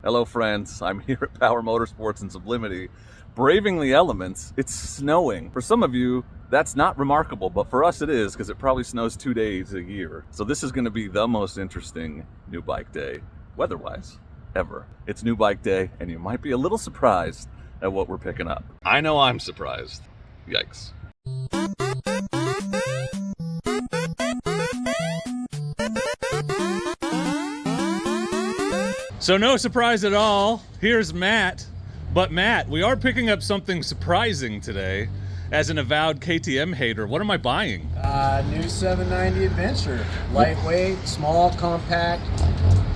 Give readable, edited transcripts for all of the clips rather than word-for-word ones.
Hello friends, I'm here at Power Motorsports in Sublimity, braving the elements. It's snowing. For some of you, that's not remarkable, but for us it is, because it probably snows 2 days a year. So this is going to be the most interesting new bike day, weather-wise, ever. It's new bike day, and you might be a little surprised at what we're picking up. I know I'm surprised. Yikes. So no surprise at all, here's Matt. But Matt, we are picking up something surprising today. As an avowed KTM hater, what am I buying? New 790 Adventure. Lightweight, small, compact,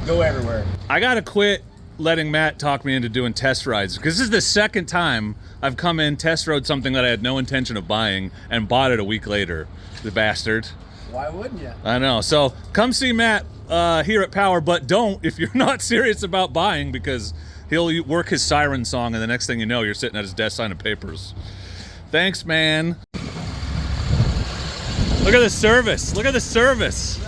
go everywhere. I gotta quit letting Matt talk me into doing test rides, because this is the second time I've come in, test rode something that I had no intention of buying, and bought it a week later. The bastard. Why wouldn't you? I know. So come see Matt here at Power, but don't if you're not serious about buying, because he'll work his siren song and the next thing you know, you're sitting at his desk signing papers. Thanks, man. Look at the service. Look at the service.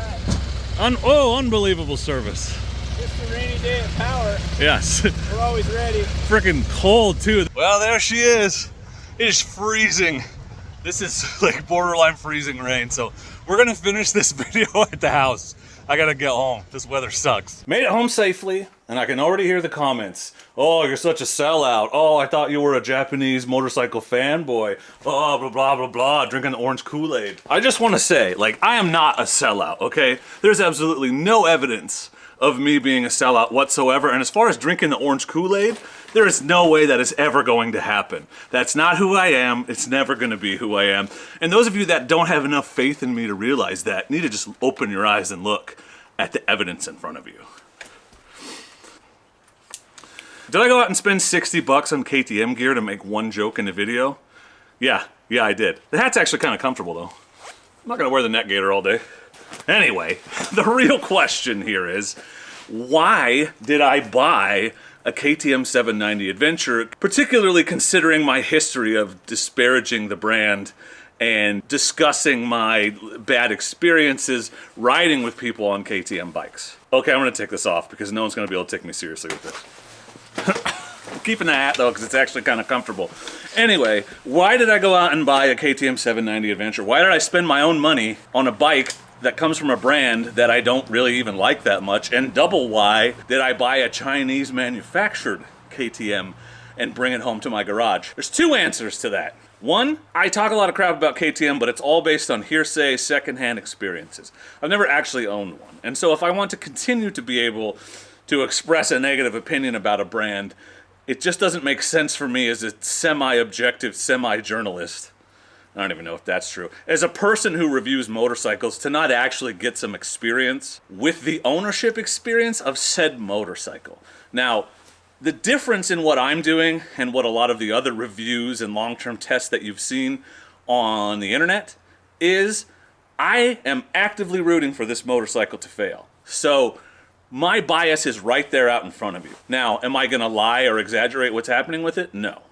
Unbelievable service. Just a rainy day at Power. Yes. We're always ready. Freaking cold, too. Well, there she is. It is freezing. This is like borderline freezing rain, so we're gonna finish this video at the house. I gotta get home. This weather sucks. Made it home safely, and I can already hear the comments. Oh, you're such a sellout. Oh, I thought you were a Japanese motorcycle fanboy. Oh, blah, blah, blah, blah, drinking the orange Kool-Aid. I just want to say, like, I am not a sellout, okay? There's absolutely no evidence of me being a sellout whatsoever, and as far as drinking the orange Kool-Aid, there is no way that is ever going to happen. That's not who I am. It's never going to be who I am. And those of you that don't have enough faith in me to realize that need to just open your eyes and look at the evidence in front of you. Did I go out and spend 60 bucks on KTM gear to make one joke in the video? Yeah, I did. The hat's actually kind of comfortable though. I'm not going to wear the neck gaiter all day. Anyway, the real question here is, why did I buy a KTM 790 Adventure, particularly considering my history of disparaging the brand and discussing my bad experiences riding with people on KTM bikes? Okay, I'm going to take this off because no one's going to be able to take me seriously with this. I'm keeping the hat though because it's actually kind of comfortable. Anyway, why did I go out and buy a KTM 790 Adventure? Why did I spend my own money on a bike that comes from a brand that I don't really even like that much? And double why did I buy a Chinese manufactured KTM and bring it home to my garage? There's two answers to that. One, I talk a lot of crap about KTM, but it's all based on hearsay, secondhand experiences. I've never actually owned one. And so if I want to continue to be able to express a negative opinion about a brand, it just doesn't make sense for me as a semi-objective, semi-journalist. I don't even know if that's true. As a person who reviews motorcycles, to not actually get some experience with the ownership experience of said motorcycle. Now, the difference in what I'm doing and what a lot of the other reviews and long-term tests that you've seen on the internet is I am actively rooting for this motorcycle to fail. So my bias is right there out in front of you. Now, am I going to lie or exaggerate what's happening with it? No.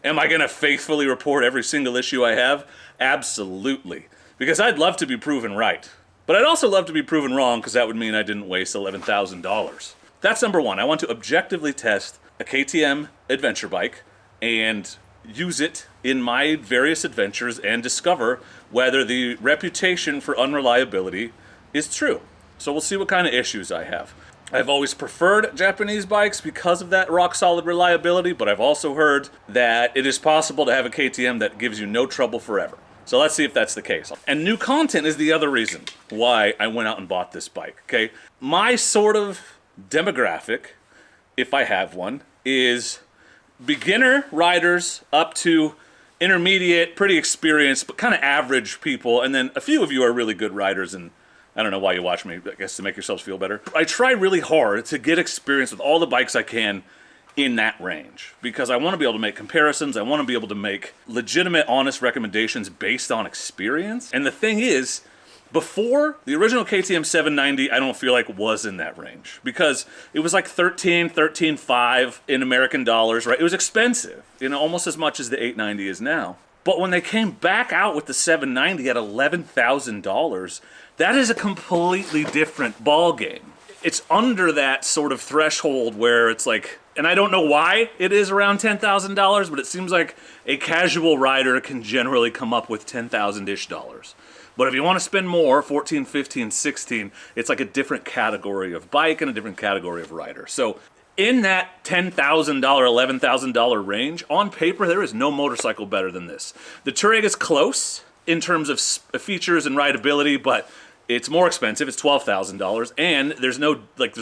Am I going to faithfully report every single issue I have? Absolutely. Because I'd love to be proven right. But I'd also love to be proven wrong, because that would mean I didn't waste $11,000. That's number one. I want to objectively test a KTM adventure bike and use it in my various adventures and discover whether the reputation for unreliability is true. So we'll see what kind of issues I have. I've always preferred Japanese bikes because of that rock-solid reliability, but I've also heard that it is possible to have a KTM that gives you no trouble forever. So let's see if that's the case. And new content is the other reason why I went out and bought this bike, okay? My sort of demographic, if I have one, is beginner riders up to intermediate, pretty experienced, but kind of average people, and then a few of you are really good riders, and I don't know why you watch me, I guess to make yourselves feel better. I try really hard to get experience with all the bikes I can in that range, because I want to be able to make comparisons. I want to be able to make legitimate, honest recommendations based on experience. And the thing is, before, the original KTM 790, I don't feel like was in that range, because it was like $13,500 in American dollars, right? It was expensive, you know, almost as much as the 890 is now. But when they came back out with the 790 at $11,000, that is a completely different ball game. it's under that sort of threshold where it's like, and I don't know why it is around $10,000, but it seems like a casual rider can generally come up with $10,000-ish. But if you want to spend more, 14, 15, 16, it's like a different category of bike and a different category of rider. So in that $10,000, $11,000 range, on paper, there is no motorcycle better than this. The Touareg is close in terms of features and rideability, but it's more expensive. It's $12,000, and there's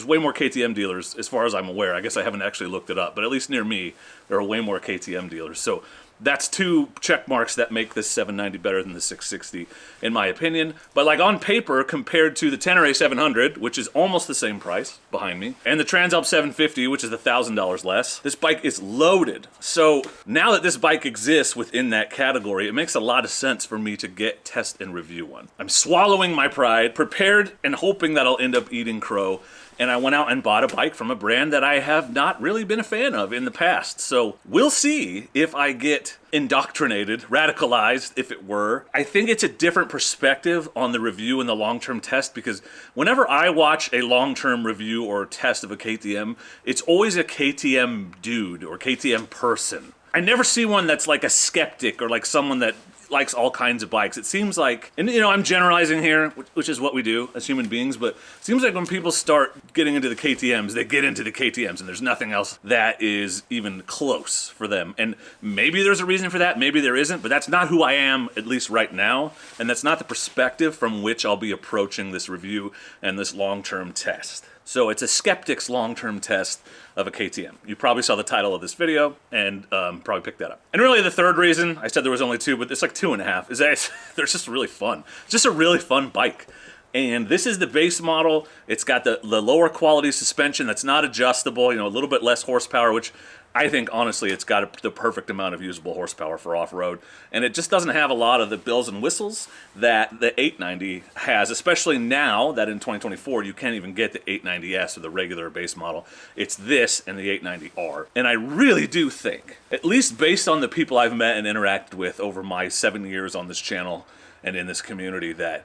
way more KTM dealers as far as I'm aware. I guess I haven't actually looked it up, but at least near me, there are way more KTM dealers. So that's two check marks that make this 790 better than the 660, in my opinion. But like on paper, compared to the Tenere 700, which is almost the same price behind me, and the Transalp 750, which is $1,000 less, this bike is loaded. So now that this bike exists within that category, it makes a lot of sense for me to get, test, and review one. I'm swallowing my pride, prepared and hoping that I'll end up eating crow. And I went out and bought a bike from a brand that I have not really been a fan of in the past. So we'll see if I get indoctrinated, radicalized, if it were. I think it's a different perspective on the review and the long-term test, because whenever I watch a long-term review or test of a KTM, it's always a KTM dude or KTM person. I never see one that's like a skeptic or like someone that likes all kinds of bikes. It seems like, and you know, I'm generalizing here, which is what we do as human beings, but it seems like when people start getting into the KTMs, they get into the KTMs and there's nothing else that is even close for them. And maybe there's a reason for that, maybe there isn't, but that's not who I am, at least right now, and that's not the perspective from which I'll be approaching this review and this long-term test. So it's a skeptic's long-term test of a KTM. You probably saw the title of this video and probably picked that up. And really the third reason, I said there was only two, but it's like 2.5, is that they're just really fun. It's just a really fun bike. And this is the base model. It's got the lower quality suspension that's not adjustable, you know, a little bit less horsepower, which I think, honestly, it's got the perfect amount of usable horsepower for off-road. And it just doesn't have a lot of the bells and whistles that the 890 has, especially now that in 2024 you can't even get the 890S or the regular base model. It's this and the 890R. And I really do think, at least based on the people I've met and interacted with over my 7 years on this channel and in this community, that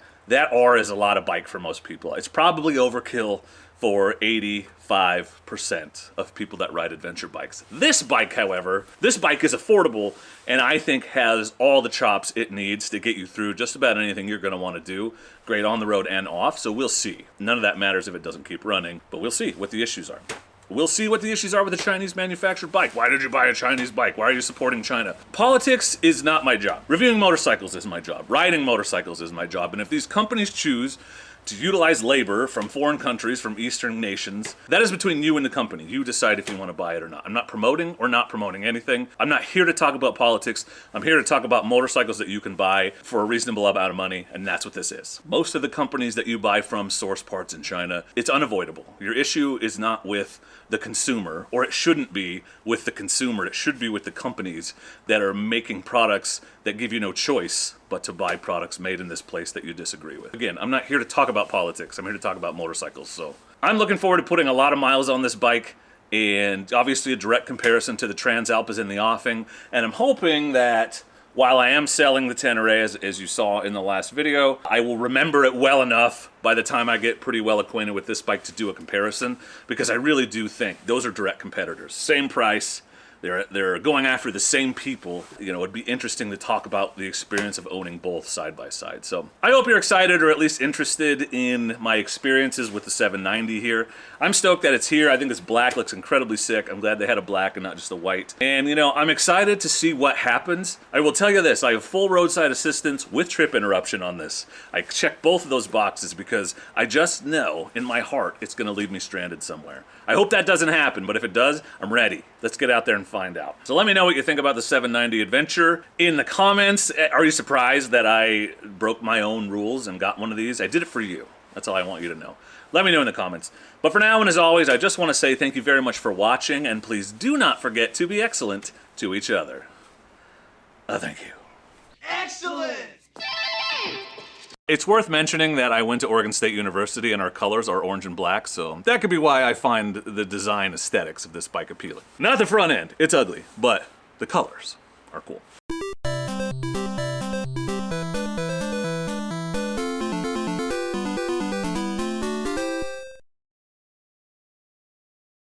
R is a lot of bike for most people. It's probably overkill for 85% of people that ride adventure bikes. This bike, however, this bike is affordable and I think has all the chops it needs to get you through just about anything you're going to want to do. Great on the road and off, so we'll see. None of that matters if it doesn't keep running, but we'll see what the issues are. We'll see what the issues are with a Chinese manufactured bike. Why did you buy a Chinese bike? Why are you supporting China? Politics is not my job. Reviewing motorcycles is my job. Riding motorcycles is my job. And if these companies choose to utilize labor from foreign countries, from Eastern nations, that is between you and the company. You decide if you want to buy it or not. I'm not promoting or not promoting anything. I'm not here to talk about politics. I'm here to talk about motorcycles that you can buy for a reasonable amount of money, and that's what this is. Most of the companies that you buy from source parts in China. It's unavoidable. Your issue is not with the consumer, or it shouldn't be with the consumer. It should be with the companies that are making products that give you no choice but to buy products made in this place that you disagree with. Again, I'm not here to talk about politics. I'm here to talk about motorcycles. So I'm looking forward to putting a lot of miles on this bike, and obviously a direct comparison to the Transalp is in the offing. And I'm hoping that while I am selling the Tenere, as you saw in the last video, I will remember it well enough by the time I get pretty well acquainted with this bike to do a comparison, because I really do think those are direct competitors. Same price. They're going after the same people. You know, it'd be interesting to talk about the experience of owning both side by side. So I hope you're excited, or at least interested in my experiences with the 790 here. I'm stoked that it's here. I think this black looks incredibly sick. I'm glad they had a black and not just a white. And you know, I'm excited to see what happens. I will tell you this, I have full roadside assistance with trip interruption on this. I check both of those boxes because I just know in my heart it's gonna leave me stranded somewhere. I hope that doesn't happen, but if it does, I'm ready. Let's get out there and find out. So let me know what you think about the 790 Adventure in the comments. Are you surprised that I broke my own rules and got one of these? I did it for you. That's all I want you to know. Let me know in the comments. But for now, and as always, I just want to say thank you very much for watching, and please do not forget to be excellent to each other. Thank you. Excellent! It's worth mentioning that I went to Oregon State University and our colors are orange and black, so that could be why I find the design aesthetics of this bike appealing. Not the front end, it's ugly, but the colors are cool.